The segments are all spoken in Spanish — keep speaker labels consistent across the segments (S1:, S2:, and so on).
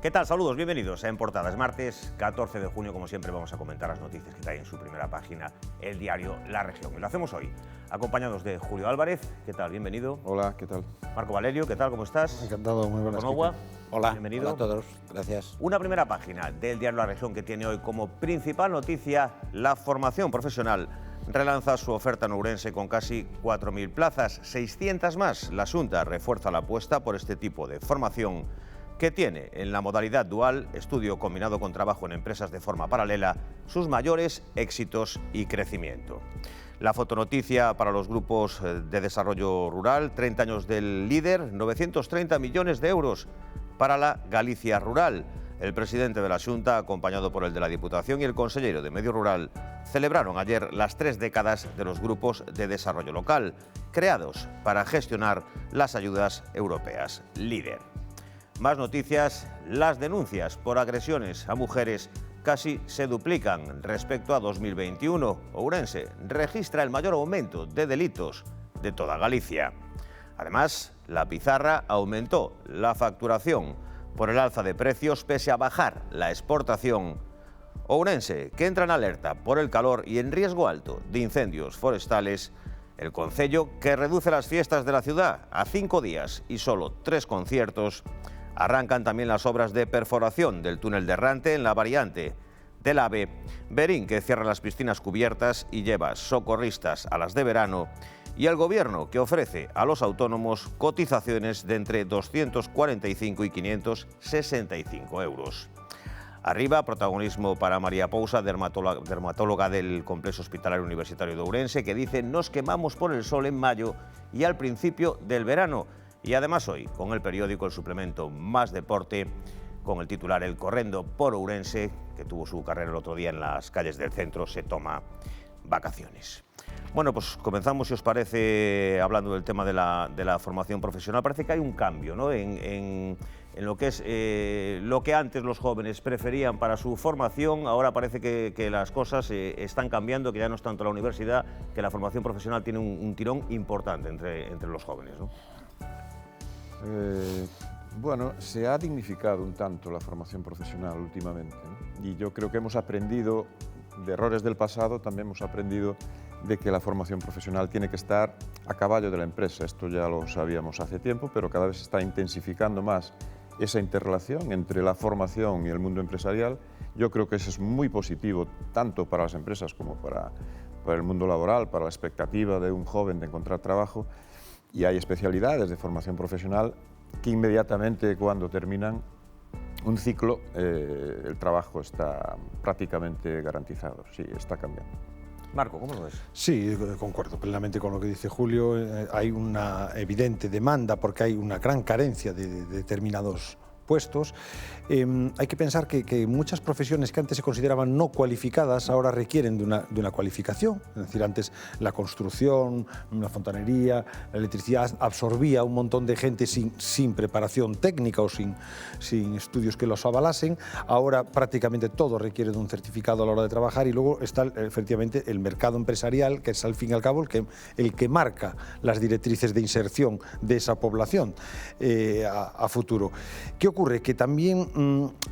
S1: ¿Qué tal? Saludos, bienvenidos a En Portada. Es martes 14 de junio, como siempre vamos a comentar las noticias que trae en su primera página el diario La Región. Y lo hacemos hoy, acompañados de Julio Álvarez. ¿Qué tal? Bienvenido.
S2: Hola, ¿qué tal?
S1: Marco Valerio, ¿qué tal? ¿Cómo estás?
S3: Encantado, muy buenas.
S1: Conogua.
S4: Hola,
S1: bienvenido.
S4: hola a todos, gracias.
S1: Una primera página del diario La Región que tiene hoy como principal noticia la formación profesional. Relanza su oferta en Ourense con casi 4.000 plazas, 600 más. La Xunta refuerza la apuesta por este tipo de formación que tiene en la modalidad dual, estudio combinado con trabajo en empresas de forma paralela, sus mayores éxitos y crecimiento. La fotonoticia para los grupos de desarrollo rural, 30 años del líder, 930 millones de euros para la Galicia rural. El presidente de la Xunta, acompañado por el de la Diputación y el consejero de Medio Rural, celebraron ayer las 3 décadas de los grupos de desarrollo local, creados para gestionar las ayudas europeas LEADER. Más noticias, las denuncias por agresiones a mujeres casi se duplican respecto a 2021. Ourense registra el mayor aumento de delitos de toda Galicia. Además, la pizarra aumentó la facturación por el alza de precios pese a bajar la exportación. Ourense, que entra en alerta por el calor y en riesgo alto de incendios forestales. El concello, que reduce las fiestas de la ciudad a 5 días y solo 3 conciertos. Arrancan también las obras de perforación del túnel de Errante en la variante del AVE. Berín, que cierra las piscinas cubiertas y lleva socorristas a las de verano. Y el Gobierno, que ofrece a los autónomos cotizaciones de entre 245 y 565 euros. Arriba, protagonismo para María Pousa, dermatóloga del Complejo Hospitalario Universitario de Ourense, que dice: nos quemamos por el sol en mayo y al principio del verano. Y además hoy, con el periódico El Suplemento Más Deporte, con el titular El Correndo por Ourense, que tuvo su carrera el otro día en las calles del centro, se toma vacaciones. Bueno, pues comenzamos, si os parece, hablando del tema de la formación profesional. Parece que hay un cambio, ¿no?, en lo que es lo que antes los jóvenes preferían para su formación. Ahora parece que las cosas están cambiando, que ya no es tanto la universidad, que la formación profesional tiene un tirón importante entre los jóvenes, ¿no?
S2: Bueno, se ha dignificado un tanto la formación profesional últimamente, ¿no? Y yo creo que hemos aprendido de errores del pasado, también hemos aprendido de que la formación profesional tiene que estar a caballo de la empresa. Esto ya lo sabíamos hace tiempo, pero cada vez se está intensificando más esa interrelación entre la formación y el mundo empresarial. Yo creo que eso es muy positivo, tanto para las empresas como para el mundo laboral, para la expectativa de un joven de encontrar trabajo. Y hay especialidades de formación profesional que inmediatamente cuando terminan un ciclo el trabajo está prácticamente garantizado. Sí, está cambiando.
S1: Marco, ¿cómo lo ves?
S3: Sí, concuerdo plenamente con lo que dice Julio. Hay una evidente demanda porque hay una gran carencia de determinados puestos. Hay que pensar que muchas profesiones que antes se consideraban no cualificadas ahora requieren de una cualificación. Es decir, antes la construcción, la fontanería, la electricidad absorbía un montón de gente sin preparación técnica o sin estudios que los avalasen. Ahora prácticamente todo requiere de un certificado a la hora de trabajar, y luego está efectivamente el mercado empresarial, que es al fin y al cabo el que marca las directrices de inserción de esa población a futuro. ¿Qué ocurre? Que también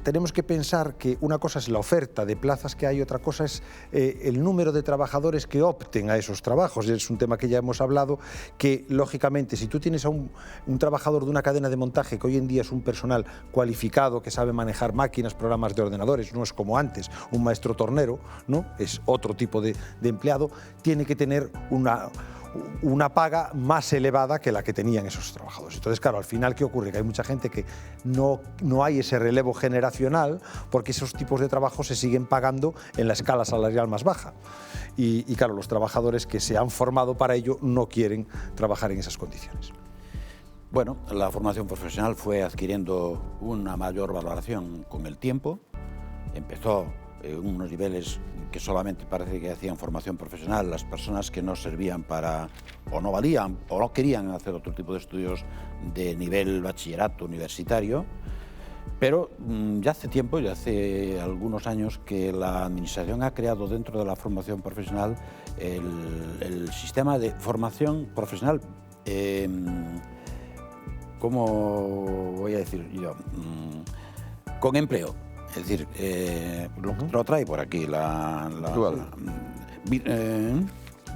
S3: tenemos que pensar que una cosa es la oferta de plazas que hay, otra cosa es el número de trabajadores que opten a esos trabajos. Es un tema que ya hemos hablado, que lógicamente si tú tienes a un trabajador de una cadena de montaje que hoy en día es un personal cualificado, que sabe manejar máquinas, programas de ordenadores, no es como antes un maestro tornero, ¿no? Es otro tipo de empleado, tiene que tener una paga más elevada que la que tenían esos trabajadores. Entonces, claro, al final, ¿qué ocurre? Que hay mucha gente que no hay ese relevo generacional, porque esos tipos de trabajo se siguen pagando en la escala salarial más baja. Y claro, los trabajadores que se han formado para ello no quieren trabajar en esas condiciones.
S4: Bueno, la formación profesional fue adquiriendo una mayor valoración con el tiempo. Empezó unos niveles que solamente parece que hacían formación profesional las personas que no servían para, o no valían, o no querían hacer otro tipo de estudios de nivel bachillerato universitario. Pero ya hace tiempo, ya hace algunos años, que la Administración ha creado dentro de la formación profesional el sistema de formación profesional, ¿cómo voy a decir yo? con empleo. Es decir, lo trae por aquí,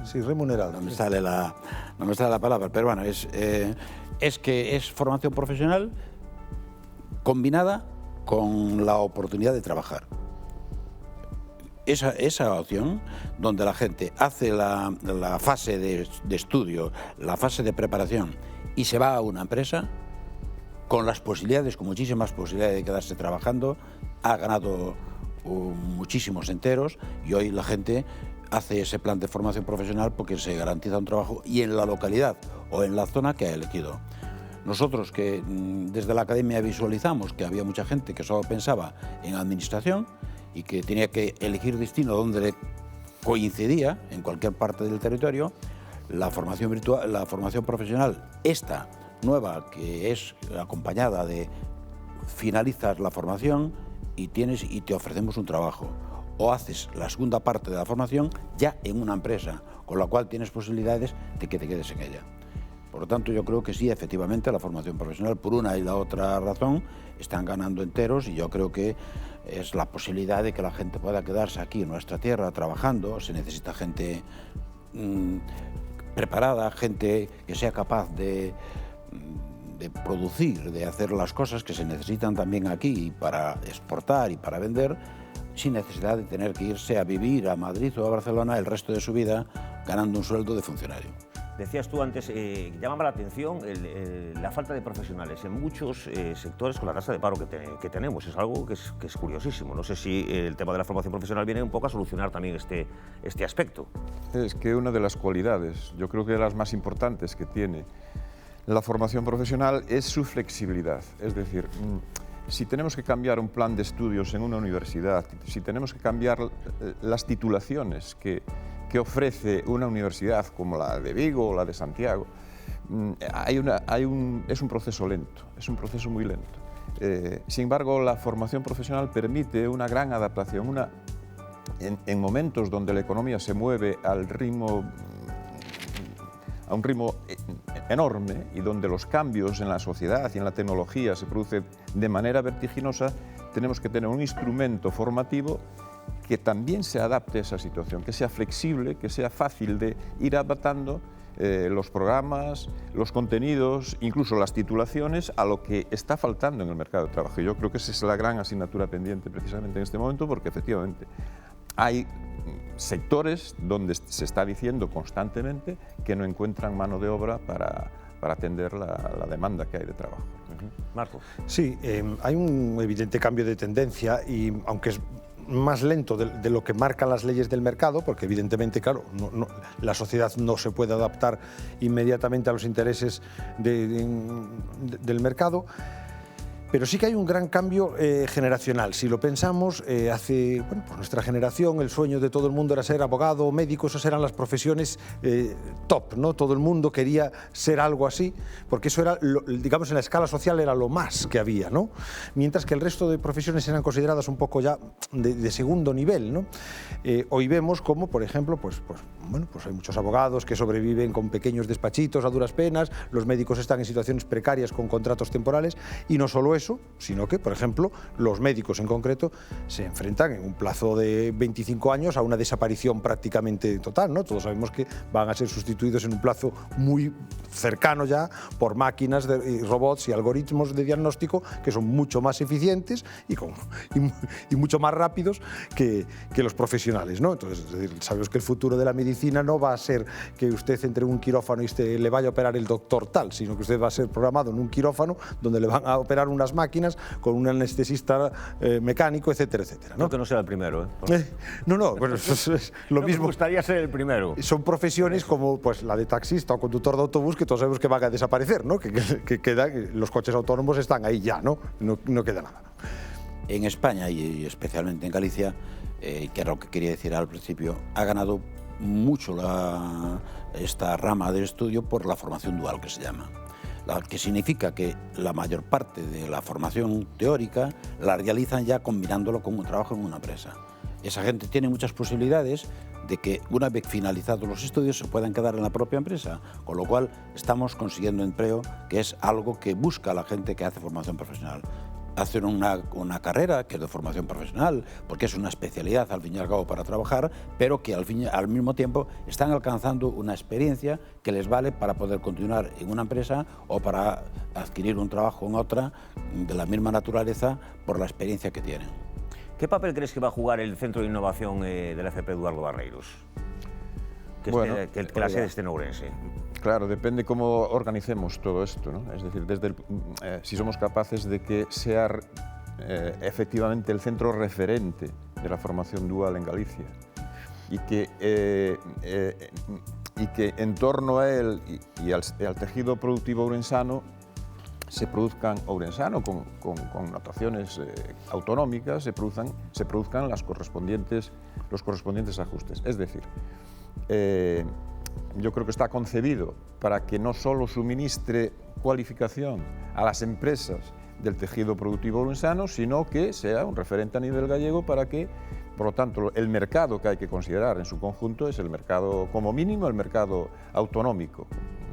S3: sí, remunerado.
S4: No me sale la palabra, pero bueno, es que es formación profesional combinada con la oportunidad de trabajar. Esa opción donde la gente hace la fase de estudio, la fase de preparación y se va a una empresa con las posibilidades, con muchísimas posibilidades de quedarse trabajando, ha ganado muchísimos enteros y hoy la gente hace ese plan de formación profesional porque se garantiza un trabajo y en la localidad o en la zona que ha elegido. Nosotros que desde la academia visualizamos que había mucha gente que solo pensaba en administración y que tenía que elegir destino donde le coincidía en cualquier parte del territorio, la formación virtual, la formación profesional, esta nueva que es acompañada de finalizas la formación y te ofrecemos un trabajo o haces la segunda parte de la formación ya en una empresa, con la cual tienes posibilidades de que te quedes en ella. Por lo tanto, yo creo que sí, efectivamente, la formación profesional, por una y la otra razón, están ganando enteros y yo creo que es la posibilidad de que la gente pueda quedarse aquí en nuestra tierra trabajando. Se necesita gente preparada, gente que sea capaz de producir, de hacer las cosas que se necesitan también aquí para exportar y para vender, sin necesidad de tener que irse a vivir a Madrid o a Barcelona el resto de su vida ganando un sueldo de funcionario.
S1: Decías tú antes, llamaba la atención la falta de profesionales en muchos sectores con la tasa de paro que tenemos. Es algo que es curiosísimo. No sé si el tema de la formación profesional viene un poco a solucionar también este aspecto.
S2: Es que una de las cualidades, yo creo que de las más importantes que tiene la formación profesional es su flexibilidad. Es decir, si tenemos que cambiar un plan de estudios en una universidad, si tenemos que cambiar las titulaciones que ofrece una universidad como la de Vigo o la de Santiago, es un proceso lento, es un proceso muy lento. Sin embargo, la formación profesional permite una gran adaptación, en momentos donde la economía se mueve a un ritmo enorme y donde los cambios en la sociedad y en la tecnología se producen de manera vertiginosa, tenemos que tener un instrumento formativo que también se adapte a esa situación, que sea flexible, que sea fácil de ir adaptando los programas, los contenidos, incluso las titulaciones a lo que está faltando en el mercado de trabajo. Y yo creo que esa es la gran asignatura pendiente precisamente en este momento, porque efectivamente hay sectores donde se está diciendo constantemente que no encuentran mano de obra para atender la demanda que hay de trabajo.
S1: Marco.
S3: Sí, hay un evidente cambio de tendencia y aunque es más lento de lo que marcan las leyes del mercado, porque evidentemente, claro, la sociedad no se puede adaptar inmediatamente a los intereses del mercado, pero sí que hay un gran cambio generacional. Si lo pensamos, pues nuestra generación, el sueño de todo el mundo era ser abogado o médico, esas eran las profesiones top, ¿no? Todo el mundo quería ser algo así, porque eso era, digamos, en la escala social era lo más que había, ¿no? Mientras que el resto de profesiones eran consideradas un poco ya de segundo nivel, ¿no? Hoy vemos como, por ejemplo, pues hay muchos abogados que sobreviven con pequeños despachitos a duras penas, los médicos están en situaciones precarias con contratos temporales, y no solo eso, sino que, por ejemplo, los médicos en concreto se enfrentan en un plazo de 25 años a una desaparición prácticamente total, ¿no? Todos sabemos que van a ser sustituidos en un plazo muy cercano ya por máquinas, robots y algoritmos de diagnóstico que son mucho más eficientes y mucho más rápidos que los profesionales, ¿no? Entonces, es decir, sabemos que el futuro de la medicina no va a ser que usted entre en un quirófano y le vaya a operar el doctor tal, sino que usted va a ser programado en un quirófano donde le van a operar unas máquinas con un anestesista mecánico, etcétera, etcétera, ¿no?
S1: Creo que no sea el primero, ¿eh?
S3: No, bueno, eso es lo mismo.
S1: Me gustaría ser el primero.
S3: Son profesiones como pues, la de taxista o conductor de autobús que todos sabemos que van a desaparecer, ¿no? Que los coches autónomos están ahí ya, ¿no? No queda nada.
S4: En España y especialmente en Galicia, que era lo que quería decir al principio, ha ganado mucho esta rama del estudio por la formación dual, que se llama. Que significa que la mayor parte de la formación teórica la realizan ya combinándolo con un trabajo en una empresa. Esa gente tiene muchas posibilidades de que una vez finalizados los estudios se puedan quedar en la propia empresa, con lo cual estamos consiguiendo empleo, que es algo que busca la gente que hace formación profesional. hacen una carrera que es de formación profesional, porque es una especialidad al fin y al cabo para trabajar, pero que al mismo tiempo están alcanzando una experiencia que les vale para poder continuar en una empresa o para adquirir un trabajo en otra de la misma naturaleza por la experiencia que tienen.
S1: ¿Qué papel crees que va a jugar el Centro de Innovación de la FP Eduardo Barreiros? Que la sede esté en Ourense.
S2: Claro, depende cómo organicemos todo esto, ¿no? Es decir, si somos capaces de que sea efectivamente el centro referente de la formación dual en Galicia y que en torno a él y al tejido productivo ourensano se produzcan con notaciones autonómicas, se produzcan los correspondientes ajustes. Es decir, yo creo que está concebido para que no solo suministre cualificación a las empresas del tejido productivo ourensano, sino que sea un referente a nivel gallego para que, por lo tanto, el mercado que hay que considerar en su conjunto es el mercado, como mínimo, el mercado autonómico,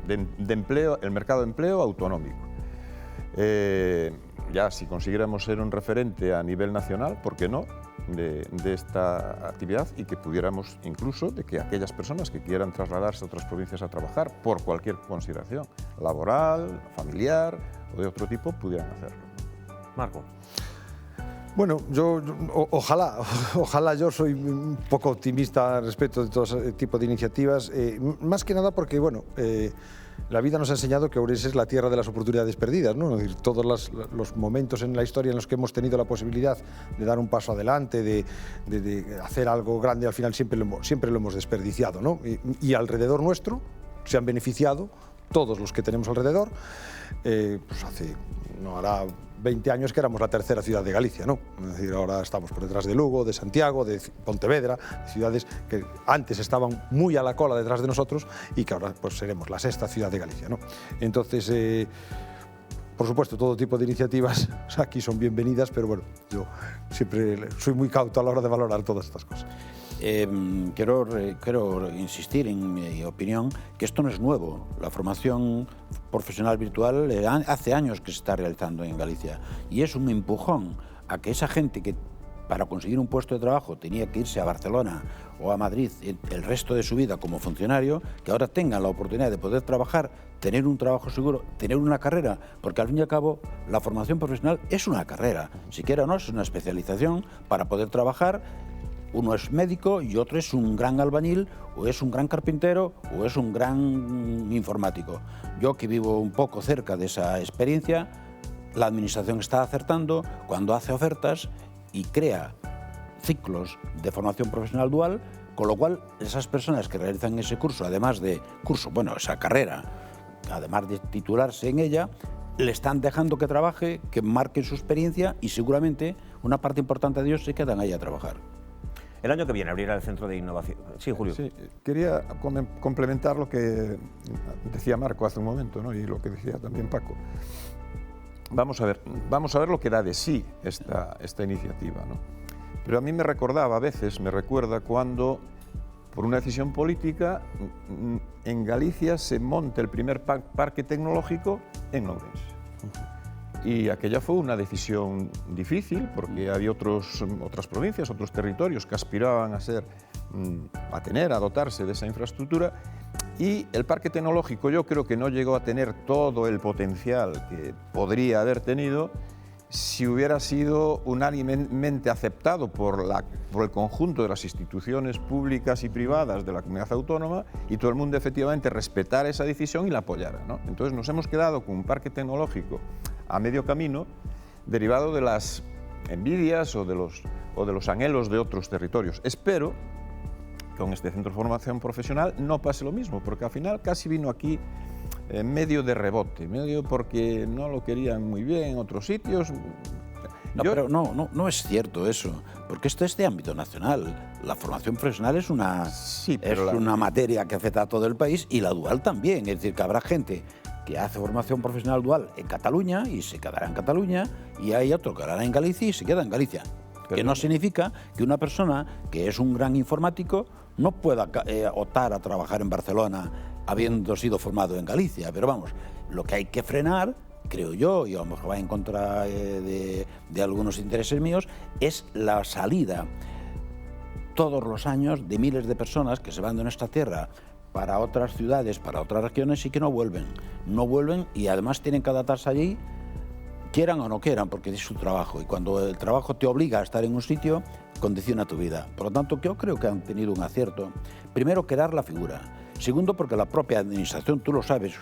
S2: de empleo, el mercado de empleo autonómico. Ya si consiguiéramos ser un referente a nivel nacional, ¿por qué no?, de esta actividad, y que pudiéramos incluso de que aquellas personas que quieran trasladarse a otras provincias a trabajar por cualquier consideración laboral, familiar o de otro tipo, pudieran hacerlo.
S1: Marco.
S3: Bueno, ojalá, yo soy un poco optimista respecto de todo ese tipo de iniciativas, más que nada porque, bueno, la vida nos ha enseñado que Ourense es la tierra de las oportunidades perdidas, ¿no? Es decir, todos los momentos en la historia en los que hemos tenido la posibilidad de dar un paso adelante, de hacer algo grande, al final siempre lo hemos desperdiciado, ¿no? Y alrededor nuestro se han beneficiado todos los que tenemos alrededor. Pues hace, no hará 20 años que éramos la tercera ciudad de Galicia, ¿no? Es decir, ahora estamos por detrás de Lugo, de Santiago, de Pontevedra, ciudades que antes estaban muy a la cola detrás de nosotros y que ahora pues seremos la sexta ciudad de Galicia, ¿no? Entonces, por supuesto, todo tipo de iniciativas aquí son bienvenidas, pero bueno, yo siempre soy muy cauto a la hora de valorar todas estas cosas.
S4: Quiero insistir en mi opinión que esto no es nuevo. La formación profesional virtual hace años que se está realizando en Galicia y es un empujón a que esa gente que para conseguir un puesto de trabajo tenía que irse a Barcelona o a Madrid el resto de su vida como funcionario, que ahora tengan la oportunidad de poder trabajar, tener un trabajo seguro, tener una carrera, porque al fin y al cabo la formación profesional es una carrera, siquiera no es una especialización para poder trabajar. Uno es médico y otro es un gran albañil, o es un gran carpintero, o es un gran informático. Yo, que vivo un poco cerca de esa experiencia, la administración está acertando cuando hace ofertas y crea ciclos de formación profesional dual, con lo cual esas personas que realizan ese curso, además de esa carrera, además de titularse en ella, le están dejando que trabaje, que marque su experiencia y seguramente una parte importante de ellos se quedan ahí a trabajar.
S1: El año que viene abrirá el Centro de Innovación. Sí, Julio.
S2: Sí, quería complementar lo que decía Marco hace un momento, ¿no? Y lo que decía también Paco. Vamos a ver lo que da de sí esta iniciativa, ¿no? Pero a mí me recuerda cuando, por una decisión política, en Galicia se monta el primer parque tecnológico en Ourense. Y aquella fue una decisión difícil porque había otras provincias, otros territorios que aspiraban a dotarse de esa infraestructura, y el parque tecnológico yo creo que no llegó a tener todo el potencial que podría haber tenido si hubiera sido unánimemente aceptado por el conjunto de las instituciones públicas y privadas de la comunidad autónoma y todo el mundo efectivamente respetara esa decisión y la apoyara, ¿no? Entonces nos hemos quedado con un parque tecnológico a medio camino, derivado de las envidias o de los anhelos de otros territorios. Espero que con este centro de formación profesional no pase lo mismo, porque al final casi vino aquí medio de rebote, medio porque no lo querían muy bien en otros sitios.
S4: Pero no es cierto eso, porque esto es de ámbito nacional. La formación profesional es una materia que afecta a todo el país, y la dual también. Es decir, que habrá gente que hace formación profesional dual en Cataluña y se quedará en Cataluña, y hay otro que hará en Galicia y se queda en Galicia. Que no significa que una persona que es un gran informático no pueda optar a trabajar en Barcelona habiendo sido formado en Galicia. Pero vamos, lo que hay que frenar creo yo, y a lo mejor va en contra de algunos intereses míos, es la salida todos los años de miles de personas que se van de nuestra tierra para otras ciudades, para otras regiones y que no vuelven. No vuelven y además tienen que adaptarse allí, quieran o no quieran, porque es su trabajo. Y cuando el trabajo te obliga a estar en un sitio, condiciona tu vida. Por lo tanto, yo creo que han tenido un acierto. Primero, crear la figura. Segundo, porque la propia administración, tú lo sabes,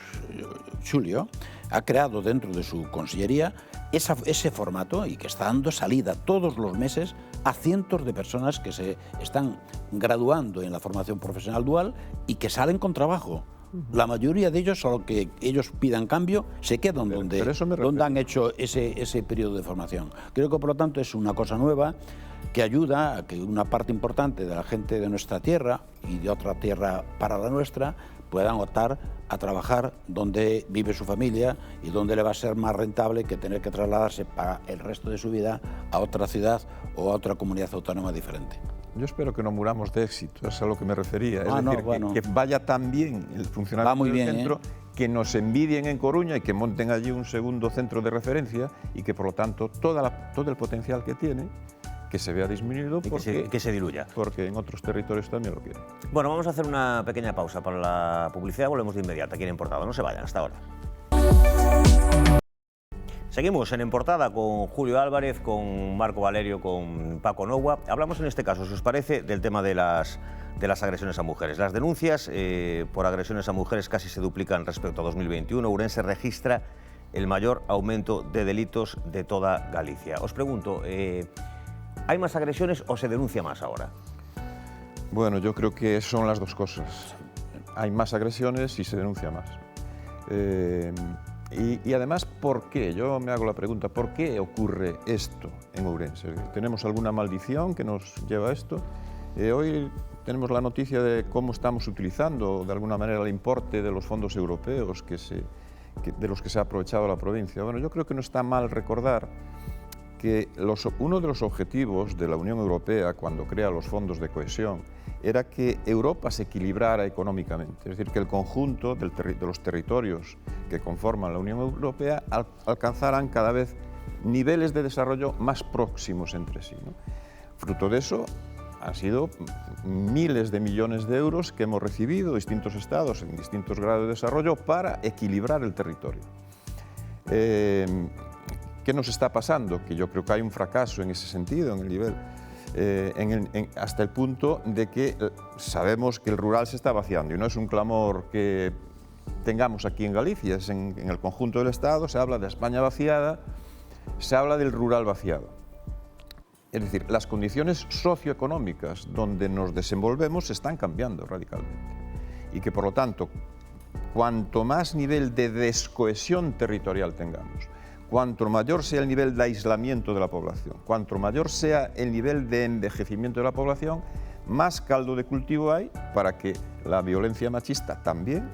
S4: Julio, ha creado dentro de su consellería ese formato y que está dando salida todos los meses a cientos de personas que se están graduando en la formación profesional dual y que salen con trabajo. La mayoría de ellos, solo que ellos pidan cambio, se quedan donde han hecho ese periodo de formación. Creo que, por lo tanto, es una cosa nueva que ayuda a que una parte importante de la gente de nuestra tierra y de otra tierra para la nuestra puedan optar a trabajar donde vive su familia y donde le va a ser más rentable que tener que trasladarse para el resto de su vida a otra ciudad o a otra comunidad autónoma diferente.
S2: Yo espero que no muramos de éxito, es a lo que me refería. Es decir, que vaya tan bien el funcionamiento del centro, que nos envidien en Coruña y que monten allí un segundo centro de referencia y que, por lo tanto, todo el potencial que tiene, que se vea disminuido
S1: que se diluya.
S2: Porque en otros territorios también lo quieren.
S1: Bueno, vamos a hacer una pequeña pausa para la publicidad. Volvemos de inmediato aquí en Portada. No se vayan, hasta ahora. Seguimos en Portada con Julio Álvarez, con Marco Valerio, con Paco Noua. Hablamos en este caso, si os parece, del tema de las agresiones a mujeres. Las denuncias por agresiones a mujeres casi se duplican respecto a 2021. Ourense registra el mayor aumento de delitos de toda Galicia. Os pregunto, ¿hay más agresiones o se denuncia más ahora?
S2: Bueno, yo creo que son las dos cosas. Hay más agresiones y se denuncia más. Y además, ¿por qué? Yo me hago la pregunta, ¿por qué ocurre esto en Ourense? ¿Tenemos alguna maldición que nos lleva a esto? Hoy tenemos la noticia de cómo estamos utilizando, de alguna manera, el importe de los fondos europeos de los que se ha aprovechado la provincia. Bueno, yo creo que no está mal recordar que uno de los objetivos de la Unión Europea cuando crea los fondos de cohesión era que Europa se equilibrara económicamente, es decir, que el conjunto de los territorios que conforman la Unión Europea alcanzaran cada vez niveles de desarrollo más próximos entre sí, ¿no? Fruto de eso han sido miles de millones de euros que hemos recibido distintos estados en distintos grados de desarrollo para equilibrar el territorio. ¿Qué nos está pasando? Que yo creo que hay un fracaso en ese sentido, en el nivel, hasta el punto de que sabemos que el rural se está vaciando y no es un clamor que tengamos aquí en Galicia, es en el conjunto del Estado, se habla de España vaciada, se habla del rural vaciado. Es decir, las condiciones socioeconómicas donde nos desenvolvemos están cambiando radicalmente y que, por lo tanto, cuanto más nivel de descohesión territorial tengamos, cuanto mayor sea el nivel de aislamiento de la población, cuanto mayor sea el nivel de envejecimiento de la población, más caldo de cultivo hay para que la violencia machista también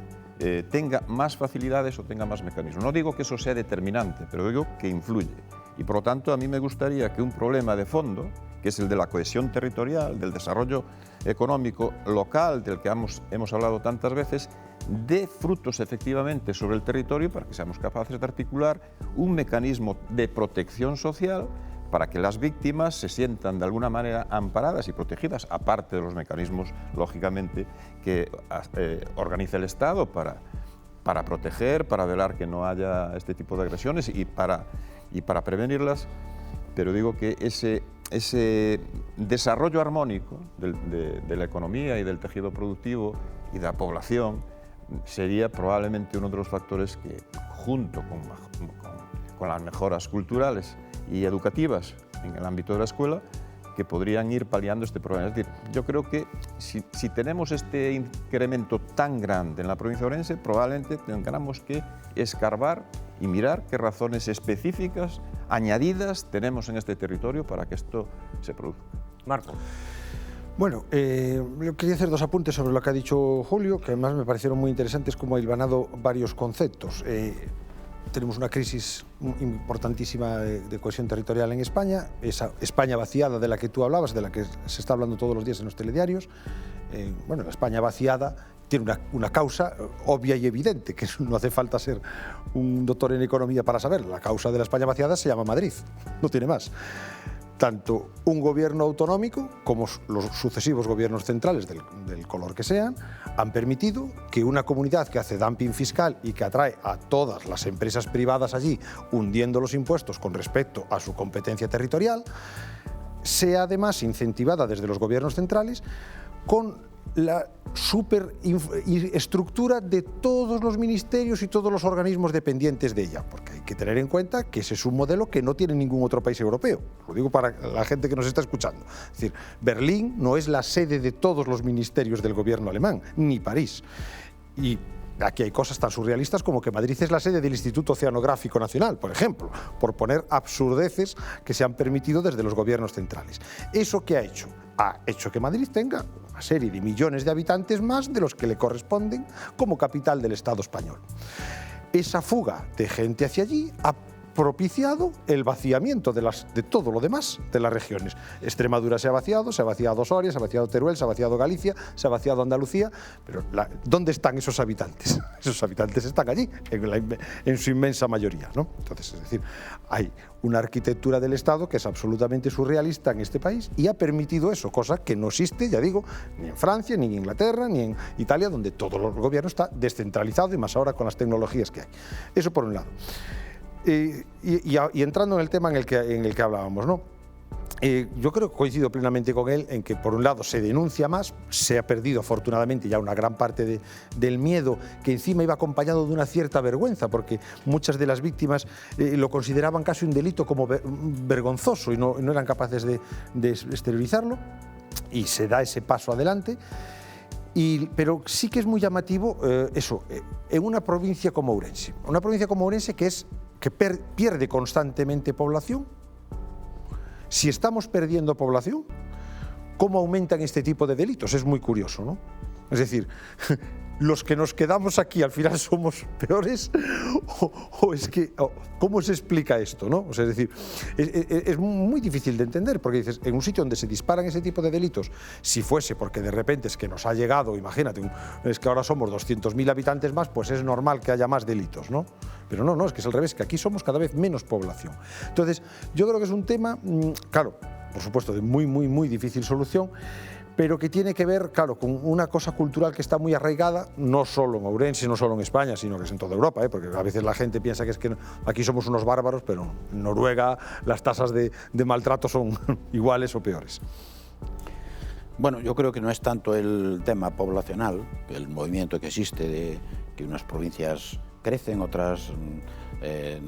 S2: tenga más facilidades o tenga más mecanismos. No digo que eso sea determinante, pero digo que influye. Y por lo tanto, a mí me gustaría que un problema de fondo, que es el de la cohesión territorial, del desarrollo económico local, del que hemos hablado tantas veces, dé frutos efectivamente sobre el territorio para que seamos capaces de articular un mecanismo de protección social para que las víctimas se sientan de alguna manera amparadas y protegidas, aparte de los mecanismos, lógicamente, que organiza el Estado para proteger, para velar que no haya este tipo de agresiones y para prevenirlas. Pero digo que ese desarrollo armónico de la economía y del tejido productivo y de la población sería probablemente uno de los factores que, junto con las mejoras culturales y educativas en el ámbito de la escuela, que podrían ir paliando este problema. Es decir, yo creo que si tenemos este incremento tan grande en la provincia de Ourense, probablemente tengamos que escarbar y mirar qué razones específicas, añadidas, tenemos en este territorio para que esto se produzca.
S1: Marco.
S3: Bueno, quería hacer dos apuntes sobre lo que ha dicho Julio, que además me parecieron muy interesantes, como ha hilvanado varios conceptos. Tenemos una crisis importantísima de cohesión territorial en España, esa España vaciada de la que tú hablabas, de la que se está hablando todos los días en los telediarios. Bueno, la España vaciada tiene una causa obvia y evidente, que no hace falta ser un doctor en economía para saber. La causa de la España vaciada se llama Madrid, no tiene más. Tanto un gobierno autonómico como los sucesivos gobiernos centrales del color que sean han permitido que una comunidad que hace dumping fiscal y que atrae a todas las empresas privadas allí hundiendo los impuestos con respecto a su competencia territorial sea además incentivada desde los gobiernos centrales con la superestructura de todos los ministerios y todos los organismos dependientes de ella, porque hay que tener en cuenta que ese es un modelo que no tiene ningún otro país europeo. Lo digo para la gente que nos está escuchando. Es decir, Berlín no es la sede de todos los ministerios del gobierno alemán, ni París. Y aquí hay cosas tan surrealistas como que Madrid es la sede del Instituto Oceanográfico Nacional, por ejemplo, por poner absurdeces que se han permitido desde los gobiernos centrales. ¿Eso qué ha hecho? Ha hecho que Madrid tenga una serie de millones de habitantes más de los que le corresponden como capital del Estado español. Esa fuga de gente hacia allí ha propiciado el vaciamiento de todo lo demás de las regiones. Extremadura se ha vaciado Soria, se ha vaciado Teruel, se ha vaciado Galicia, se ha vaciado Andalucía, pero ¿dónde están esos habitantes? Esos habitantes están allí, en su inmensa mayoría, ¿no? Entonces, es decir, hay una arquitectura del Estado que es absolutamente surrealista en este país y ha permitido eso, cosa que no existe, ya digo, ni en Francia, ni en Inglaterra, ni en Italia, donde todo el gobierno está descentralizado y más ahora con las tecnologías que hay. Eso por un lado. Y entrando en el tema en el que hablábamos, ¿no? Yo creo que coincido plenamente con él en que por un lado se denuncia más, se ha perdido afortunadamente ya una gran parte del miedo, que encima iba acompañado de una cierta vergüenza, porque muchas de las víctimas lo consideraban casi un delito como vergonzoso y no eran capaces de exteriorizarlo, y se da ese paso adelante. Pero sí que es muy llamativo en una provincia como Ourense. Una provincia como Ourense que pierde constantemente población. Si estamos perdiendo población, ¿cómo aumentan este tipo de delitos? Es muy curioso, ¿no? Es decir, los que nos quedamos aquí al final somos peores, ¿cómo se explica esto, no? O sea, es decir, es muy difícil de entender, porque dices, en un sitio donde se disparan ese tipo de delitos, si fuese porque de repente es que nos ha llegado, imagínate, es que ahora somos 200.000 habitantes más, pues es normal que haya más delitos, ¿no? Pero no, es que es al revés, que aquí somos cada vez menos población. Entonces, yo creo que es un tema, claro, por supuesto, de muy, muy, muy difícil solución, pero que tiene que ver, claro, con una cosa cultural que está muy arraigada, no solo en Ourense, no solo en España, sino que es en toda Europa, porque a veces la gente piensa que es que aquí somos unos bárbaros, pero en Noruega las tasas de maltrato son iguales o peores.
S4: Bueno, yo creo que no es tanto el tema poblacional, el movimiento que existe de que unas provincias crecen, otras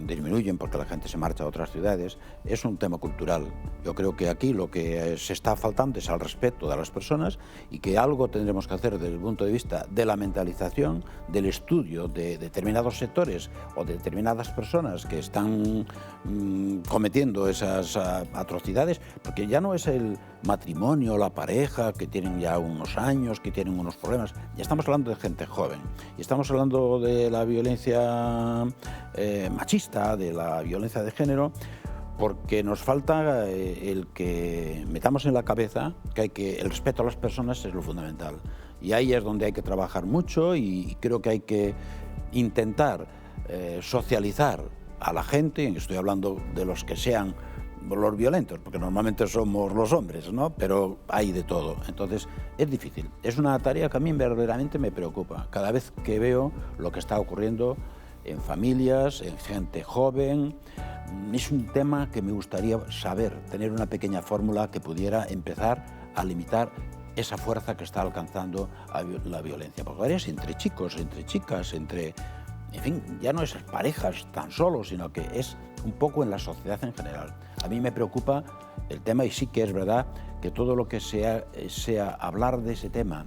S4: disminuyen porque la gente se marcha a otras ciudades, es un tema cultural. Yo creo que aquí lo que se está faltando es al respeto de las personas y que algo tendremos que hacer desde el punto de vista de la mentalización, del estudio de determinados sectores o de determinadas personas que están cometiendo esas atrocidades, porque ya no es el matrimonio, la pareja, que tienen ya unos años, que tienen unos problemas, ya estamos hablando de gente joven y estamos hablando de la violencia machista, de la violencia de género, porque nos falta el que metamos en la cabeza que el respeto a las personas es lo fundamental. Y ahí es donde hay que trabajar mucho y creo que hay que intentar socializar a la gente, y estoy hablando de los que sean los violentos, porque normalmente somos los hombres, ¿no? Pero hay de todo. Entonces, es difícil. Es una tarea que a mí verdaderamente me preocupa. Cada vez que veo lo que está ocurriendo en familias, en gente joven, es un tema que me gustaría saber, tener una pequeña fórmula que pudiera empezar a limitar esa fuerza que está alcanzando la violencia. Porque ahora es entre chicos, entre chicas, entre... En fin, ya no es parejas tan solo, sino que es un poco en la sociedad en general. A mí me preocupa el tema y sí que es verdad que todo lo que sea hablar de ese tema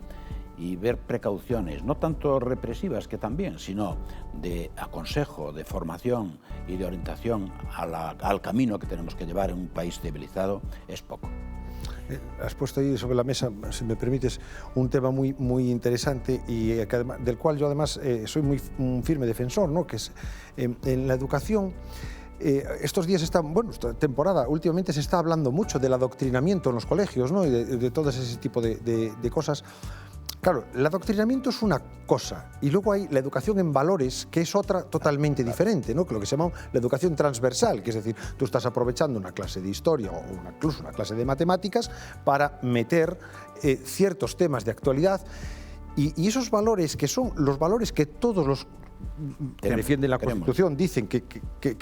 S4: y ver precauciones, no tanto represivas, que también, sino de aconsejo, de formación y de orientación al camino que tenemos que llevar en un país civilizado, es poco.
S3: Has puesto ahí sobre la mesa, si me permites, un tema muy, muy interesante y del cual yo además soy un firme defensor, ¿no? Que es en la educación. Estos días esta temporada, últimamente se está hablando mucho del adoctrinamiento en los colegios, ¿no? Y de todo ese tipo de cosas. Claro, el adoctrinamiento es una cosa y luego hay la educación en valores, que es otra totalmente diferente, ¿no? Que lo que se llama la educación transversal, que es decir, tú estás aprovechando una clase de historia o incluso una clase de matemáticas para meter ciertos temas de actualidad y esos valores que son los valores que todos los que defienden la Constitución dicen que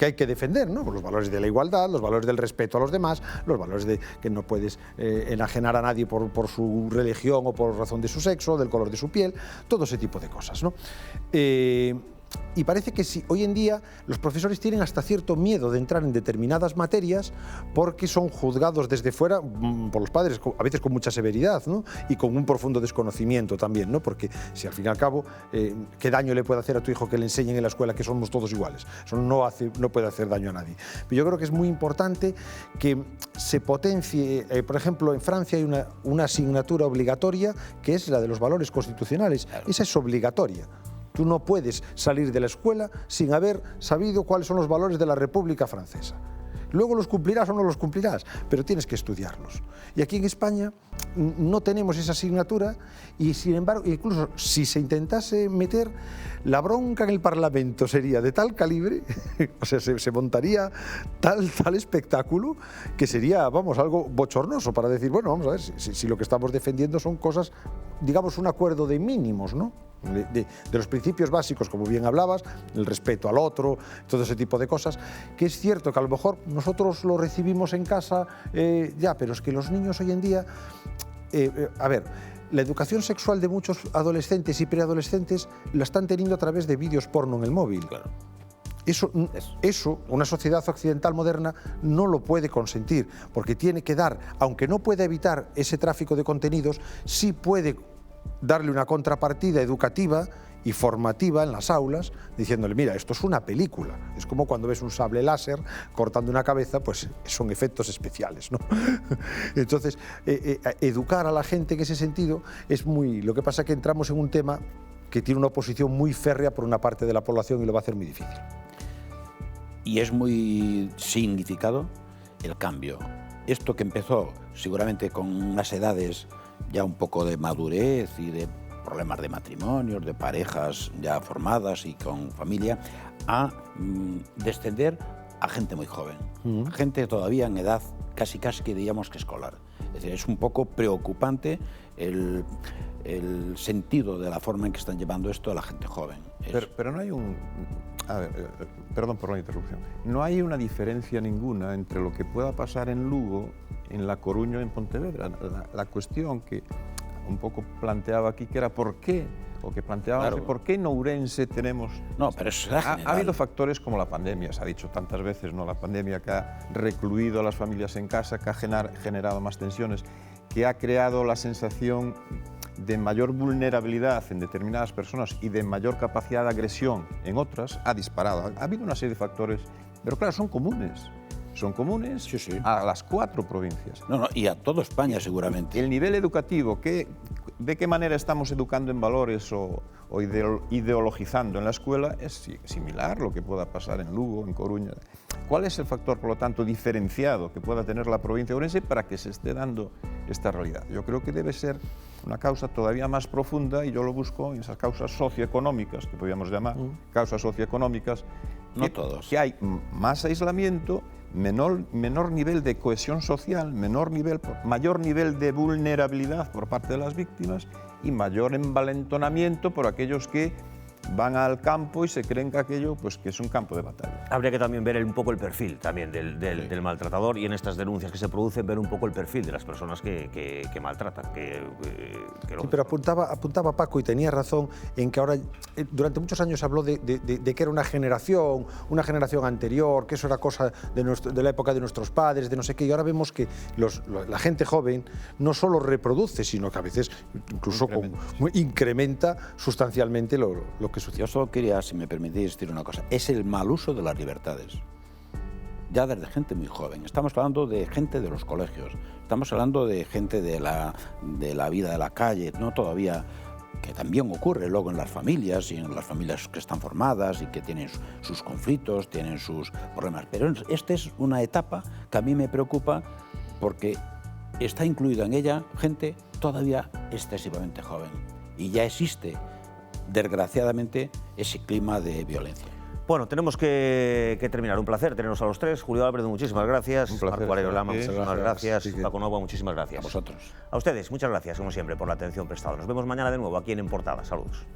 S3: hay que defender, ¿no? Los valores de la igualdad, los valores del respeto a los demás, los valores de que no puedes enajenar a nadie por su religión o por razón de su sexo, del color de su piel, todo ese tipo de cosas, ¿no? Y parece que sí, hoy en día los profesores tienen hasta cierto miedo de entrar en determinadas materias porque son juzgados desde fuera por los padres, a veces con mucha severidad, ¿no? Y con un profundo desconocimiento también, ¿no? Porque si al fin y al cabo, ¿qué daño le puede hacer a tu hijo que le enseñen en la escuela que somos todos iguales? Eso no puede hacer daño a nadie. Pero yo creo que es muy importante que se potencie, por ejemplo, en Francia hay una asignatura obligatoria que es la de los valores constitucionales. Esa es obligatoria. Tú no puedes salir de la escuela sin haber sabido cuáles son los valores de la República Francesa. Luego los cumplirás o no los cumplirás, pero tienes que estudiarlos. Y aquí en España no tenemos esa asignatura y, sin embargo, incluso si se intentase meter, la bronca en el Parlamento sería de tal calibre, o sea, se montaría tal espectáculo que sería, vamos, algo bochornoso para decir, bueno, vamos a ver, si lo que estamos defendiendo son cosas, digamos, un acuerdo de mínimos, ¿no? De los principios básicos, como bien hablabas, el respeto al otro, todo ese tipo de cosas, que es cierto que a lo mejor nosotros lo recibimos en casa, ya, pero es que los niños hoy en día, a ver, la educación sexual de muchos adolescentes y preadolescentes la están teniendo a través de vídeos porno en el móvil.
S4: Claro.
S3: Eso, una sociedad occidental moderna no lo puede consentir, porque tiene que dar, aunque no pueda evitar ese tráfico de contenidos, sí puede darle una contrapartida educativa y formativa en las aulas, diciéndole, mira, esto es una película. Es como cuando ves un sable láser cortando una cabeza, pues son efectos especiales, ¿no? Entonces, educar a la gente en ese sentido es muy... Lo que pasa es que entramos en un tema que tiene una oposición muy férrea por una parte de la población y lo va a hacer muy difícil.
S4: Y es muy significado el cambio. Esto que empezó seguramente con unas edades ya un poco de madurez y de problemas de matrimonios, de parejas ya formadas y con familia, a descender a gente muy joven, gente todavía en edad casi que diríamos que escolar. Es decir, es un poco preocupante el sentido de la forma en que están llevando esto a la gente joven.
S2: Pero no hay un... A ver, perdón por la interrupción. No hay una diferencia ninguna entre lo que pueda pasar en Lugo, en La Coruña o en Pontevedra. La cuestión que un poco planteaba aquí, que era por qué, o que planteábamos, claro, por qué en Ourense tenemos...
S4: No, pero eso es general.
S2: Ha habido factores como la pandemia, se ha dicho tantas veces, ¿no? La pandemia que ha recluido a las familias en casa, que ha generado más tensiones, que ha creado la sensación de mayor vulnerabilidad en determinadas personas y de mayor capacidad de agresión en otras, ha disparado. Ha habido una serie de factores, pero claro, son comunes. Son comunes
S4: sí, sí,
S2: a las 4 provincias.
S4: No, y a toda España seguramente.
S2: El nivel educativo, ¿de qué manera estamos educando en valores o ideologizando en la escuela? Es similar lo que pueda pasar en Lugo, en Coruña. ¿Cuál es el factor, por lo tanto, diferenciado que pueda tener la provincia de Ourense para que se esté dando esta realidad? Yo creo que debe ser una causa todavía más profunda, y yo lo busco en esas causas socioeconómicas, que podríamos llamar causas socioeconómicas.
S4: No todos.
S2: Que hay más aislamiento, menor nivel de cohesión social, mayor nivel de vulnerabilidad por parte de las víctimas y mayor envalentonamiento por aquellos que van al campo y se creen que aquello pues, que es un campo de batalla.
S1: Habría que también ver un poco el perfil también del maltratador, y en estas denuncias que se producen ver un poco el perfil de las personas que maltratan.
S3: Sí, pero apuntaba Paco, y tenía razón en que ahora, durante muchos años se habló de que era una generación anterior, que eso era cosa de la época de nuestros padres, de no sé qué, y ahora vemos que la gente joven no solo reproduce, sino que a veces incluso incrementa sustancialmente lo que sucede.
S4: Yo solo quería, si me permitís, decir una cosa. Es el mal uso de las libertades. Ya desde gente muy joven. Estamos hablando de gente de los colegios. Estamos hablando de gente de la vida de la calle, no todavía, que también ocurre luego en las familias, y en las familias que están formadas y que tienen sus conflictos, tienen sus problemas. Pero esta es una etapa que a mí me preocupa porque está incluida en ella gente todavía excesivamente joven. y ya existe, desgraciadamente, ese clima de violencia.
S1: Bueno, tenemos que terminar. Un placer tenernos a los tres. Julio Álvarez, muchísimas gracias.
S2: Un placer.
S1: Marco Aurelio Lama,
S2: Sí,
S1: muchísimas gracias.
S3: Sí, sí.
S1: Paco Nova, muchísimas gracias.
S4: A vosotros.
S1: A ustedes, muchas gracias, como siempre, por la atención prestada. Nos vemos mañana de nuevo aquí en Portada. Saludos.